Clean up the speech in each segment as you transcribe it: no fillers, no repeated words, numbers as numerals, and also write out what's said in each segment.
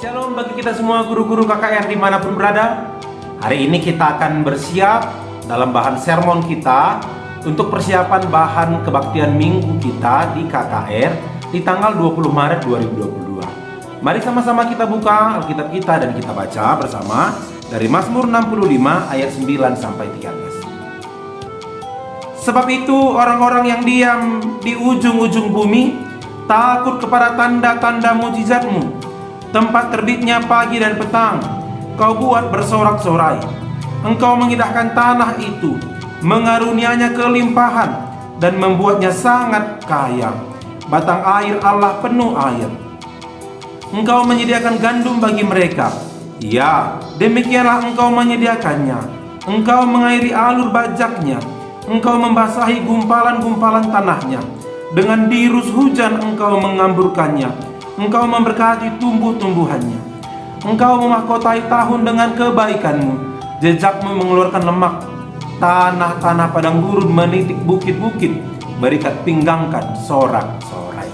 Shalom bagi kita semua guru-guru KKR dimanapun berada. Hari ini kita akan bersiap dalam bahan sermon kita untuk persiapan bahan kebaktian minggu kita di KKR di tanggal 20 Maret 2022. Mari sama-sama kita buka Alkitab kita dan kita baca bersama dari Mazmur 65 ayat 9 sampai 13. Sebab itu orang-orang yang diam di ujung-ujung bumi takut kepada tanda-tanda mujizatmu. Tempat terbitnya pagi dan petang, kau buat bersorak-sorai. Engkau mengindahkan tanah itu, mengarunianya kelimpahan, dan membuatnya sangat kaya. Batang air Allah penuh air. Engkau menyediakan gandum bagi mereka. Ya, demikianlah engkau menyediakannya. Engkau mengairi alur bajaknya. Engkau membasahi gumpalan-gumpalan tanahnya. Dengan dirus hujan engkau mengamburkannya. Engkau memberkati tumbuh-tumbuhannya. Engkau memahkotai tahun dengan kebaikanmu. Jejakmu mengeluarkan lemak. Tanah-tanah padang gurun menitik bukit-bukit, berikat pinggangkan sorak-sorai.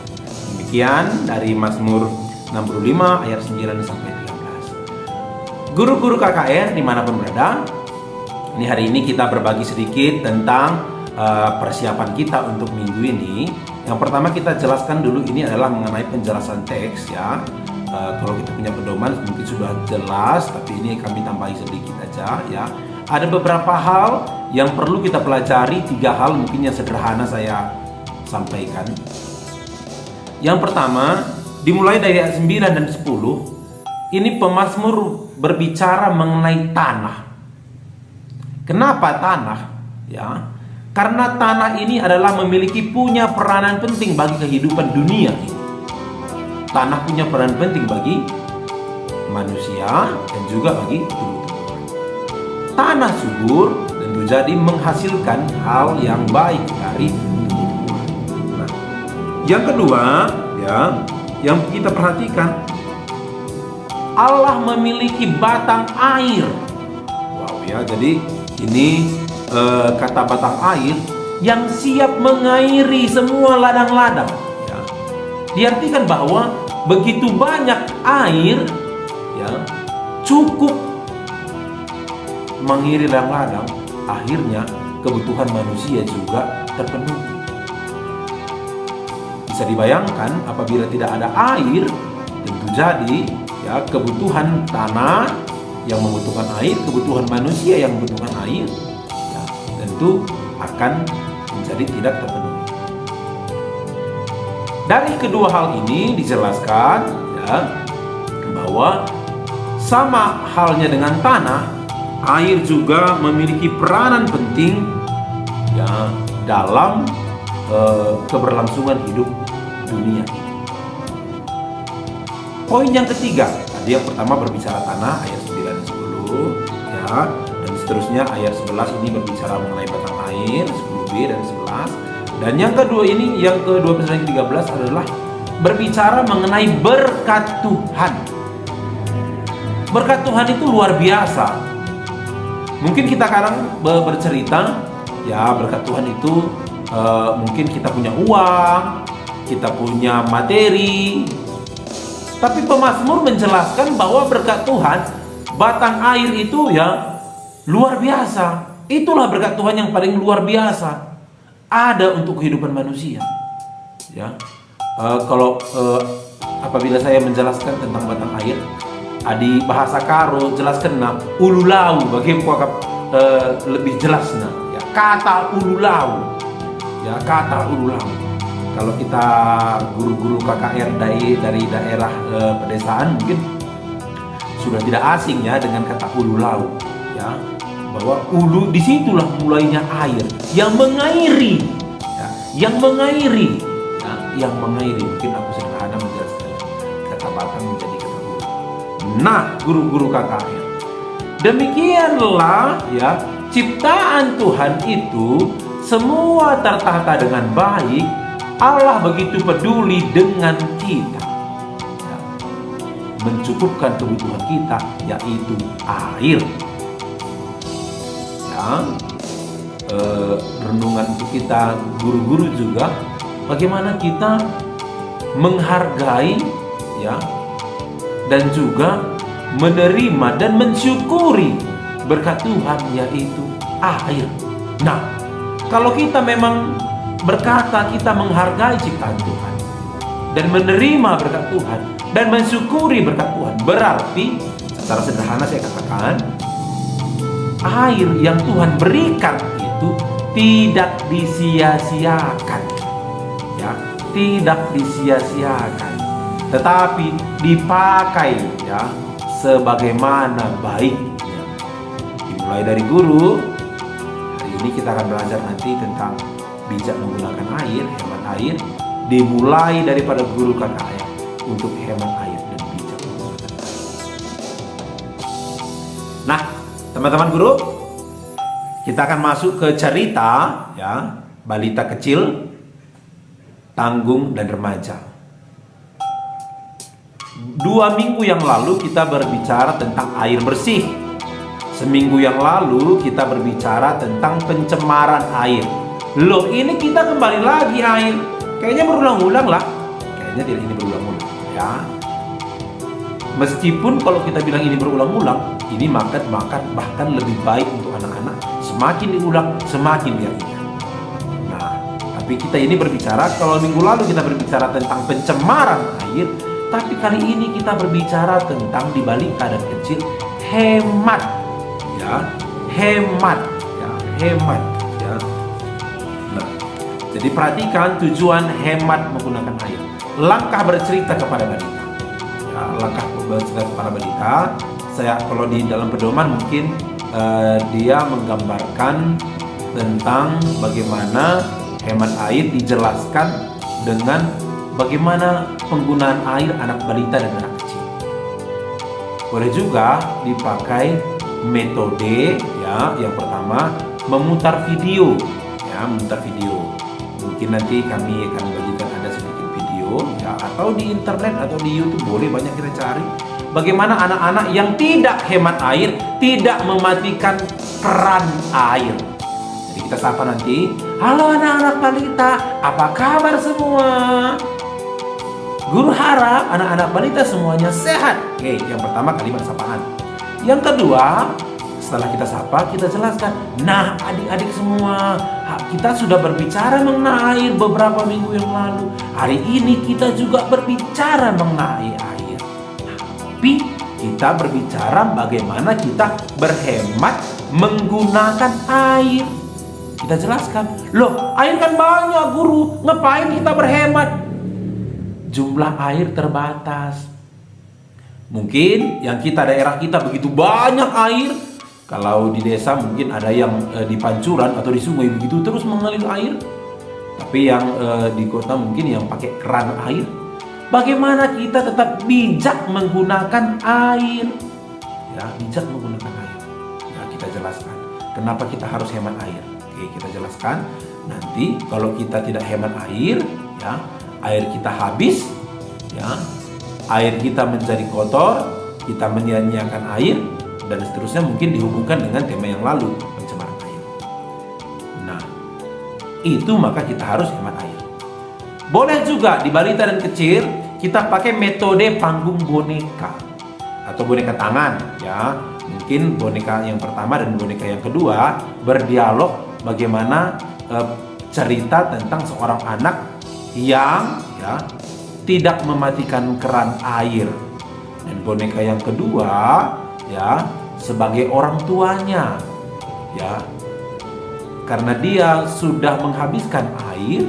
Demikian dari Mazmur 65 ayat 9 sampai 13. Guru-guru KKR dimanapun berada, ini hari ini kita berbagi sedikit tentang persiapan kita untuk minggu ini. Yang pertama kita jelaskan dulu, ini adalah mengenai penjelasan teks ya. Kalau kita punya pedoman mungkin sudah jelas, tapi ini kami tambahi sedikit aja ya. Ada beberapa hal yang perlu kita pelajari, 3 hal mungkin yang sederhana saya sampaikan. Yang pertama, dimulai dari ayat 9 dan 10. Ini pemazmur berbicara mengenai tanah. Kenapa tanah? Ya. Karena tanah ini adalah punya peranan penting bagi kehidupan dunia ini. Tanah punya peran penting bagi manusia dan juga bagi tumbuh-tumbuhan. Tanah subur tentu jadi menghasilkan hal yang baik dari tumbuh-tumbuhan. Nah, yang kedua ya, yang kita perhatikan, Allah memiliki batang air. Wow ya, jadi ini kata batang air yang siap mengairi semua ladang-ladang ya. Diartikan bahwa begitu banyak air ya, cukup mengairi ladang-ladang, akhirnya kebutuhan manusia juga terpenuhi. Bisa dibayangkan apabila tidak ada air, tentu jadi ya, kebutuhan tanah yang membutuhkan air, kebutuhan manusia yang membutuhkan air tentu akan menjadi tidak terpenuhi. Dari kedua hal ini dijelaskan ya, bahwa sama halnya dengan tanah, air juga memiliki peranan penting ya dalam keberlangsungan hidup dunia ini. Poin yang ketiga, tadi yang pertama berbicara tanah ayat 9 dan 10 ya. Seterusnya ayat 11 ini berbicara mengenai batang air 10b dan 11. Dan yang kedua ini, yang ke-12 dan ke-13 adalah berbicara mengenai berkat Tuhan. Berkat Tuhan itu luar biasa. Mungkin kita kadang bercerita ya, berkat Tuhan itu mungkin kita punya uang, kita punya materi. Tapi pemazmur menjelaskan bahwa berkat Tuhan, batang air itu ya luar biasa. Itulah berkat Tuhan yang paling luar biasa ada untuk kehidupan manusia. Ya, kalau apabila saya menjelaskan tentang batang air, di bahasa Karo jelaskan ululau bagi lebih jelasnya. Ya, kata ululau. Ya, kata ululau. Kalau kita guru-guru KKR dari daerah pedesaan mungkin sudah tidak asing ya dengan kata ululau. Ya, bahwa ulu disitulah mulainya air yang mengairi ya, yang mengairi ya, yang mengairi. Mungkin aku sederhana menjelaskan kata batang menjadi kata guru. Nah, guru-guru KKR, demikianlah ya, ciptaan Tuhan itu semua tertata dengan baik. Allah begitu peduli dengan kita ya, mencukupkan kebutuhan kita, yaitu air. Renungan untuk kita guru-guru juga, bagaimana kita menghargai ya dan juga menerima dan mensyukuri berkat Tuhan, yaitu air. Nah, kalau kita memang berkata kita menghargai ciptaan Tuhan dan menerima berkat Tuhan dan mensyukuri berkat Tuhan, berarti secara sederhana saya katakan, air yang Tuhan berikan itu tidak disia-siakan, ya, tidak disia-siakan, tetapi dipakai, ya, sebagaimana baiknya. Dimulai dari guru. Hari ini kita akan belajar nanti tentang bijak menggunakan air, hemat air. Dimulai daripada guru KKR untuk hemat air dan bijak menggunakan air. Nah, teman-teman guru, kita akan masuk ke cerita, ya, balita kecil, tanggung dan remaja. 2 minggu yang lalu kita berbicara tentang air bersih. Seminggu yang lalu kita berbicara tentang pencemaran air. Loh, ini kita kembali lagi air. Kayaknya berulang-ulang lah. Kayaknya tidak, ini berulang-ulang, ya. Meskipun kalau kita bilang ini berulang-ulang, ini bahkan lebih baik untuk anak-anak. Semakin diulang, semakin dia ingat. Nah, tapi kita ini berbicara, kalau minggu lalu kita berbicara tentang pencemaran air, tapi kali ini kita berbicara tentang di balita dan kecil, hemat, ya, hemat, ya, hemat, ya. Nah, jadi perhatikan tujuan hemat menggunakan air. Langkah bercerita kepada balita, ya, langkah bercerita kepada balita. Saya kalau di dalam pedoman mungkin dia menggambarkan tentang bagaimana hemat air dijelaskan dengan bagaimana penggunaan air anak balita dan anak kecil. Boleh juga dipakai metode, ya, yang pertama memutar video, ya, memutar video. Mungkin nanti kami akan bagikan ada sedikit video, ya, atau di internet atau di YouTube boleh, banyak kita cari. Bagaimana anak-anak yang tidak hemat air, tidak mematikan keran air. Jadi kita sapa nanti, halo anak-anak balita, apa kabar semua? Guru harap anak-anak balita semuanya sehat. Oke, yang pertama kalimat sapaan. Yang kedua, setelah kita sapa, kita jelaskan. Nah, adik-adik semua, kita sudah berbicara mengenai air beberapa minggu yang lalu. Hari ini kita juga berbicara mengenai air. Tapi kita berbicara bagaimana kita berhemat menggunakan air. Kita jelaskan, loh, air kan banyak guru, ngapain kita berhemat? Jumlah air terbatas. Mungkin yang daerah kita begitu banyak air. Kalau di desa mungkin ada yang di pancuran atau di sungai begitu terus mengalir air. Tapi yang di kota mungkin yang pakai keran air. Bagaimana kita tetap bijak menggunakan air? Ya, bijak menggunakan air. Ya, kita jelaskan kenapa kita harus hemat air. Oke, kita jelaskan. Nanti kalau kita tidak hemat air, ya, air kita habis, ya, air kita menjadi kotor, kita menyia-nyiakan air, dan seterusnya, mungkin dihubungkan dengan tema yang lalu, pencemaran air. Nah, itu maka kita harus hemat air. Boleh juga di balita dan kecil kita pakai metode panggung boneka atau boneka tangan, ya. Mungkin boneka yang pertama dan boneka yang kedua berdialog bagaimana cerita tentang seorang anak yang, ya, tidak mematikan keran air. Dan boneka yang kedua, ya, sebagai orang tuanya, ya, karena dia sudah menghabiskan air,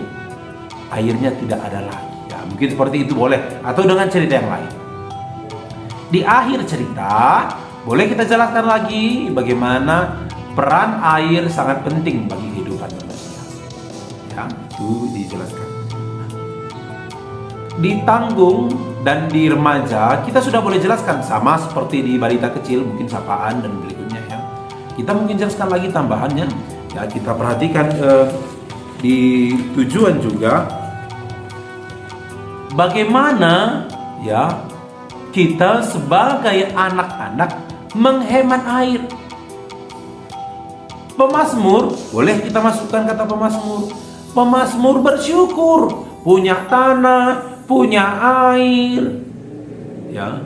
airnya tidak ada lagi, ya, mungkin seperti itu boleh, atau dengan cerita yang lain. Di akhir cerita boleh kita jelaskan lagi bagaimana peran air sangat penting bagi kehidupan manusia, ya, itu dijelaskan. Di tanggung dan di remaja kita sudah boleh jelaskan, sama seperti di balita kecil, mungkin sapaan dan berikutnya, ya. Kita mungkin jelaskan lagi tambahannya, ya. Kita perhatikan di tujuan juga bagaimana, ya, kita sebagai anak-anak menghemat air. Pemazmur, boleh kita masukkan kata pemazmur. Pemazmur bersyukur punya tanah, punya air, ya.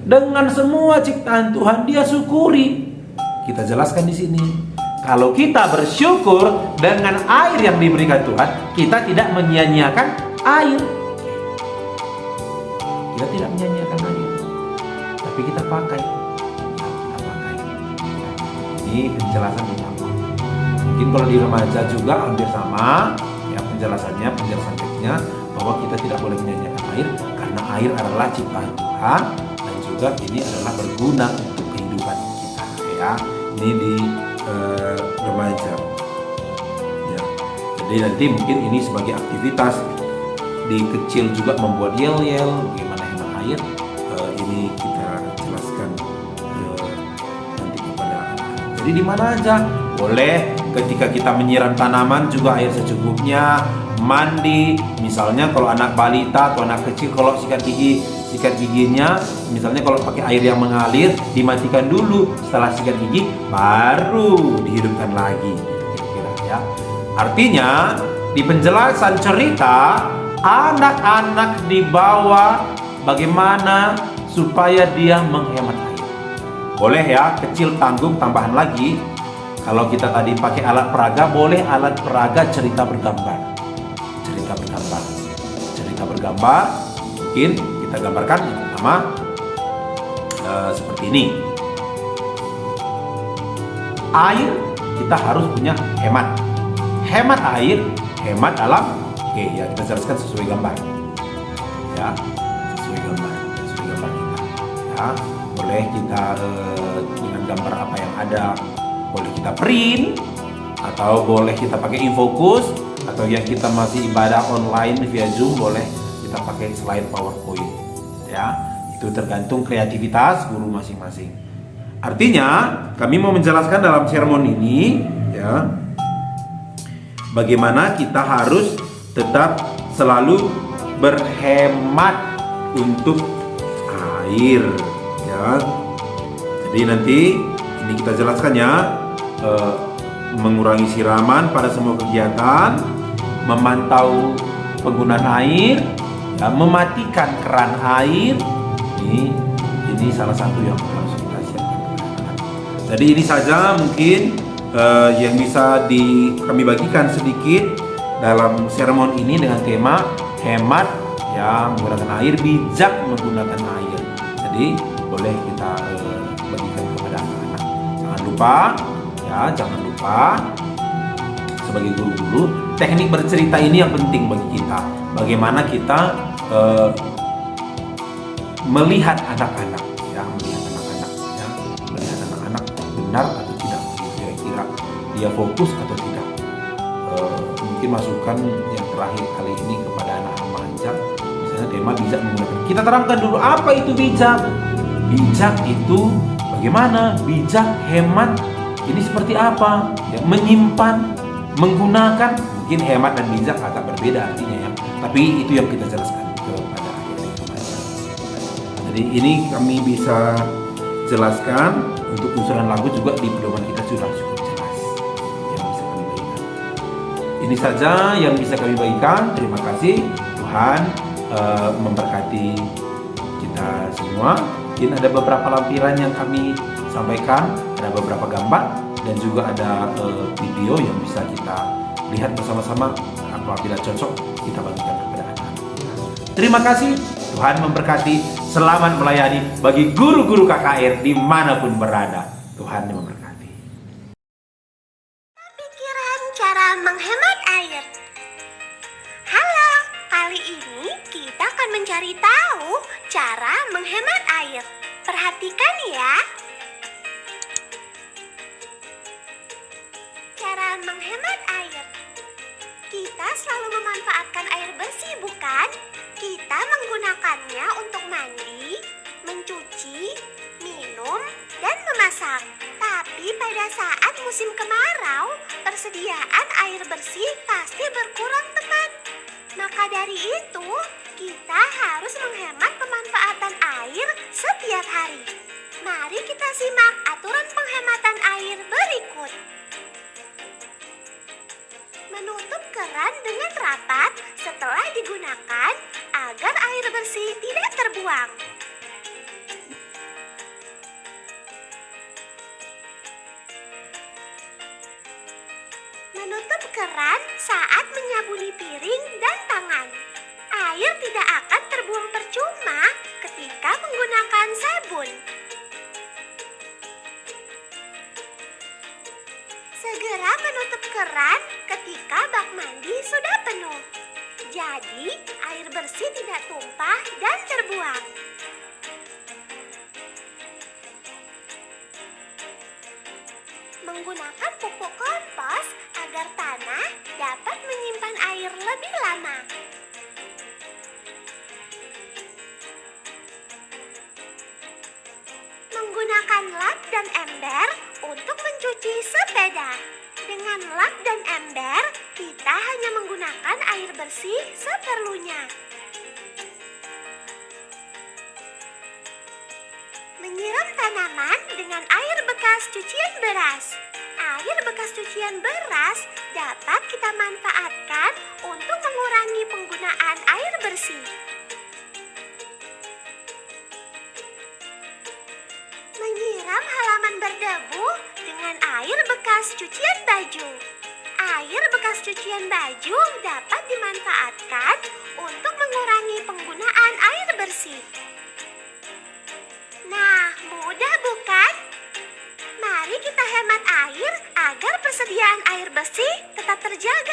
dengan semua ciptaan Tuhan dia syukuri. Kita jelaskan di sini. Kalau kita bersyukur dengan air yang diberikan Tuhan, kita tidak menyia-nyiakan air. Kita tidak menyia-nyiakan air, tapi kita pakai. Ini penjelasan utama. Mungkin kalau di remaja juga hampir sama, ya penjelasannya, penjelasan teksnya bahwa kita tidak boleh menyia-nyiakan air karena air adalah ciptaan Tuhan dan juga ini adalah berguna untuk kehidupan kita. Ya, ini di remaja. Ya. Jadi nanti mungkin ini sebagai aktivitas di kecil juga membuat yel-yel, bagaimana hemat air. Ini kita jelaskan nanti kepada anak-anak. Jadi di mana aja boleh, ketika kita menyiram tanaman juga air secukupnya. Mandi, misalnya kalau anak balita atau anak kecil kalau sikat giginya, misalnya kalau pakai air yang mengalir, dimatikan dulu. Setelah sikat gigi, baru dihidupkan lagi. Kira-kira ya. Artinya di penjelasan cerita, anak-anak dibawa bagaimana supaya dia menghemat air. Boleh ya, kecil tanggung tambahan lagi. Kalau kita tadi pakai alat peraga, boleh alat peraga cerita bergambar. Cerita bergambar, mungkin kita gambarkan yang pertama seperti ini. Air kita harus punya hemat. Hemat air, hemat alam. Oke ya, kita jelaskan sesuai gambar. Ya, sesuai gambar kita. Ya, boleh kita dengan gambar apa yang ada. Boleh kita print atau boleh kita pakai infocus, atau yang kita masih ibadah online via Zoom boleh kita pakai slide PowerPoint. Ya, itu tergantung kreativitas guru masing-masing. Artinya, kami mau menjelaskan dalam sermon ini ya, bagaimana kita harus tetap selalu berhemat untuk air ya. Jadi nanti ini kita jelaskan ya, mengurangi siraman pada semua kegiatan, memantau penggunaan air, ya, mematikan keran air. Ini salah satu yang harus kita siapkan. Jadi ini saja mungkin yang bisa kami bagikan sedikit dalam sermon ini dengan tema hemat ya, menggunakan air, bijak menggunakan air. Jadi boleh kita bagikan kepada anak-anak. Jangan lupa sebagai guru-guru, teknik bercerita ini yang penting bagi kita. Bagaimana kita melihat anak-anak, ya, melihat anak-anak benar atau tidak, kira-kira dia fokus atau tidak. Mungkin masukan yang terakhir kali ini kepada anak remaja, misalnya tema bijak menggunakan. Kita terangkan dulu apa itu bijak. Bijak itu bagaimana? Bijak, hemat. Ini seperti apa? Ya, menyimpan, menggunakan. Mungkin hemat dan bijak agak berbeda artinya ya. Tapi itu yang kita jelaskan kepada adik-adik remaja. Jadi ini kami bisa jelaskan untuk unsuran lagu juga di pedoman kita sudah cukup jelas. Yang bisa kami bagikan. Ini saja yang bisa kami bagikan. Terima kasih. Tuhan memberkati kita semua. Mungkin ada beberapa lampiran yang kami sampaikan, ada beberapa gambar dan juga ada video yang bisa kita lihat bersama-sama. Apabila cocok, kita bagikan kepada anak-anak. Terima kasih, Tuhan memberkati. Selamat melayani bagi guru-guru KKR dimanapun berada. Tuhan memberkati. Pikiran cara menghemat air. Halo, kali ini kita akan mencari tahu cara menghemat air. Perhatikan ya. Cara menghemat air. Kita selalu memanfaatkan air bersih, bukan? Kita menggunakannya untuk mandi, mencuci, minum, dan memasak. Tapi pada saat musim kemarau, persediaan air bersih pasti berkurang, teman. Maka dari itu, kita harus menghemat pemanfaatan air setiap hari. Mari kita simak aturan penghematan air berikut. Menutup keran dengan rapat setelah digunakan agar air bersih tidak terbuang. keran saat menyabuni piring dan tangan. Air tidak akan terbuang percuma ketika menggunakan sabun. Segera menutup keran ketika bak mandi sudah penuh. Jadi, air bersih tidak tumpah dan terbuang. Menggunakan pupuk kompos agar tanah dapat menyimpan air lebih lama. Menggunakan lap dan ember untuk mencuci sepeda. Dengan lap dan ember, kita hanya menggunakan air bersih seperlunya. Menyiram tanaman dengan air bekas cucian beras. Air bekas cucian beras dapat kita manfaatkan untuk mengurangi penggunaan air bersih. Menyiram halaman berdebu dengan air bekas cucian baju. Air bekas cucian baju dapat dimanfaatkan untuk mengurangi penggunaan air bersih. Nah, mudah bukan? Mari kita hemat air agar persediaan air bersih tetap terjaga.